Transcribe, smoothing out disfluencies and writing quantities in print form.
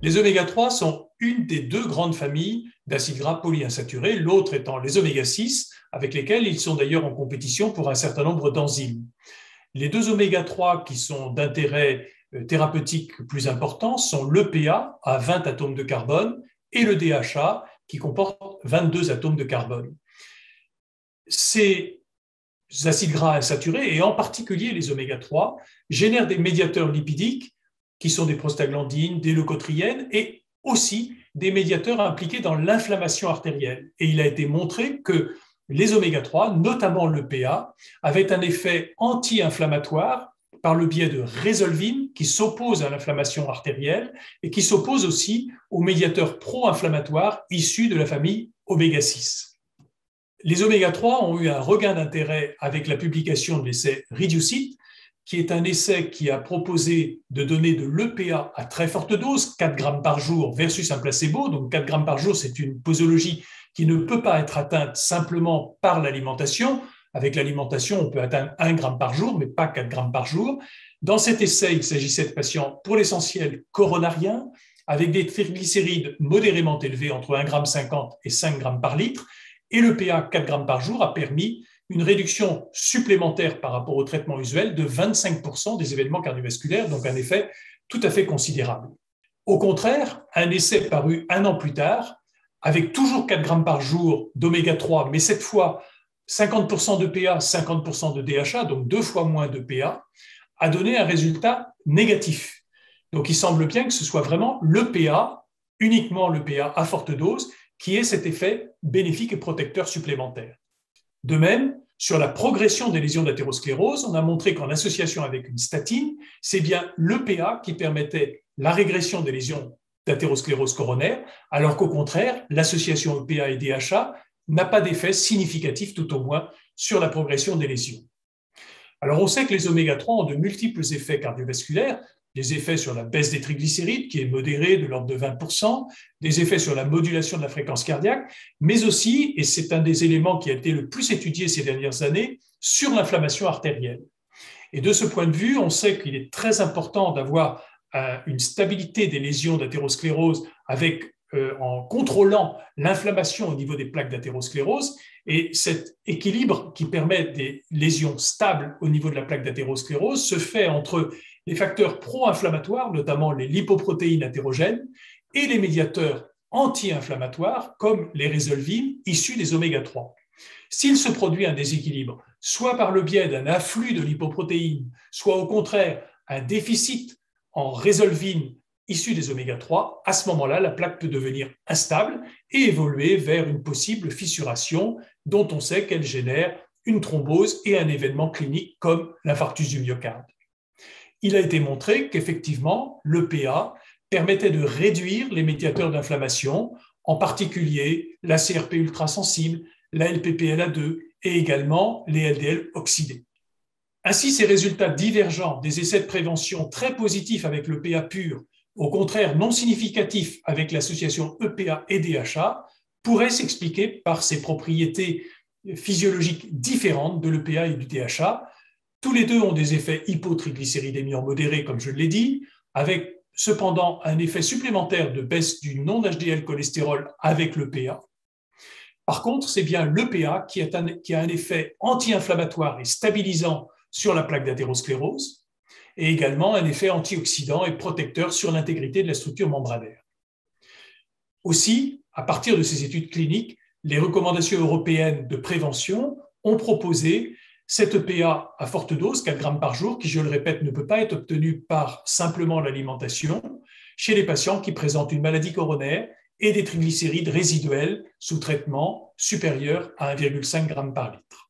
Les oméga-3 sont une des deux grandes familles d'acides gras polyinsaturés, l'autre étant les oméga-6, avec lesquels ils sont d'ailleurs en compétition pour un certain nombre d'enzymes. Les deux oméga-3 qui sont d'intérêt thérapeutique plus important sont l'EPA à 20 atomes de carbone et le DHA qui comporte 22 atomes de carbone. Ces acides gras insaturés, et en particulier les oméga-3, génèrent des médiateurs lipidiques qui sont des prostaglandines, des leucotriènes et aussi des médiateurs impliqués dans l'inflammation artérielle. Et il a été montré que les oméga-3, notamment l'EPA, avaient un effet anti-inflammatoire par le biais de résolvine qui s'oppose à l'inflammation artérielle et qui s'oppose aussi aux médiateurs pro-inflammatoires issus de la famille oméga-6. Les oméga-3 ont eu un regain d'intérêt avec la publication de l'essai REDUCE-IT, qui est un essai qui a proposé de donner de l'EPA à très forte dose, 4 grammes par jour versus un placebo. Donc 4 grammes par jour, c'est une posologie qui ne peut pas être atteinte simplement par l'alimentation. Avec l'alimentation, on peut atteindre 1 gramme par jour, mais pas 4 grammes par jour. Dans cet essai, il s'agissait de patients pour l'essentiel coronariens, avec des triglycérides modérément élevés entre 1,50 g et 5 grammes par litre. Et l'EPA 4 grammes par jour a permis une réduction supplémentaire par rapport au traitement usuel de 25% des événements cardiovasculaires, donc un effet tout à fait considérable. Au contraire, un essai paru 1 an plus tard, avec toujours 4 grammes par jour d'oméga-3, mais cette fois 50% d'EPA, 50% de DHA, donc 2 fois moins d'EPA, a donné un résultat négatif. Donc il semble bien que ce soit vraiment l'EPA, uniquement l'EPA à forte dose, qui ait cet effet bénéfique et protecteur supplémentaire. De même, sur la progression des lésions d'athérosclérose, on a montré qu'en association avec une statine, c'est bien l'EPA qui permettait la régression des lésions d'athérosclérose coronaire, alors qu'au contraire, l'association EPA et DHA n'a pas d'effet significatif, tout au moins, sur la progression des lésions. Alors, on sait que les oméga-3 ont de multiples effets cardiovasculaires, des effets sur la baisse des triglycérides, qui est modérée de l'ordre de 20%, des effets sur la modulation de la fréquence cardiaque, mais aussi, et c'est un des éléments qui a été le plus étudié ces dernières années, sur l'inflammation artérielle. Et de ce point de vue, on sait qu'il est très important d'avoir une stabilité des lésions d'athérosclérose en contrôlant l'inflammation au niveau des plaques d'athérosclérose. Et cet équilibre qui permet des lésions stables au niveau de la plaque d'athérosclérose se fait entre les facteurs pro-inflammatoires, notamment les lipoprotéines athérogènes, et les médiateurs anti-inflammatoires, comme les résolvines issus des oméga-3. S'il se produit un déséquilibre, soit par le biais d'un afflux de lipoprotéines, soit au contraire un déficit en résolvine issus des oméga-3, à ce moment-là, la plaque peut devenir instable et évoluer vers une possible fissuration dont on sait qu'elle génère une thrombose et un événement clinique comme l'infarctus du myocarde. Il a été montré qu'effectivement, l'EPA permettait de réduire les médiateurs d'inflammation, en particulier la CRP ultrasensible, la LPPLA2 et également les LDL oxydés. Ainsi, ces résultats divergents des essais de prévention très positifs avec l'EPA pur, au contraire non significatifs avec l'association EPA et DHA, pourraient s'expliquer par ces propriétés physiologiques différentes de l'EPA et du DHA. Tous les deux ont des effets hypotriglycéridémie en modéré, comme je l'ai dit, avec cependant un effet supplémentaire de baisse du non-HDL cholestérol avec l'EPA. Par contre, c'est bien l'EPA qui a un effet anti-inflammatoire et stabilisant sur la plaque d'athérosclérose et également un effet antioxydant et protecteur sur l'intégrité de la structure membranaire. Aussi, à partir de ces études cliniques, les recommandations européennes de prévention ont proposé cette EPA à forte dose, 4 grammes par jour, qui, je le répète, ne peut pas être obtenue par simplement l'alimentation, chez les patients qui présentent une maladie coronaire et des triglycérides résiduels sous traitement supérieurs à 1,5 g par litre.